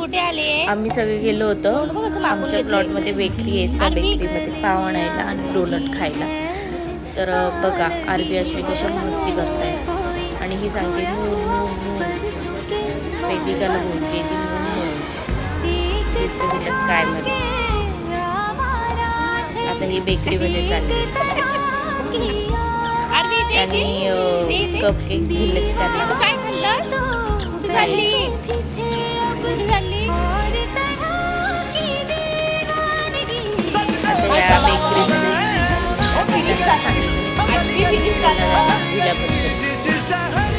कुठे आले? आम्ही सगळे गेलो होतो आमच्या प्लॉटमध्ये बेकरी आहे, त्या बेकरीमध्ये पाव आणायला आणि डोनट खायला. तर बघा आरबी अश्वी कशा मस्ती करताय आणि ही सांगते मून मून मून. वेदिकाला बोलते ती मून म्हणून, दिसते तिला स्कायमध्ये. आता ही बेकरीमध्ये चालली आणि कपकेक दिलेत त्यांना. काय खाल्लं? कुठे चालली? कुठे चालली? आता या बेकरीमध्ये दिल्याबद्दल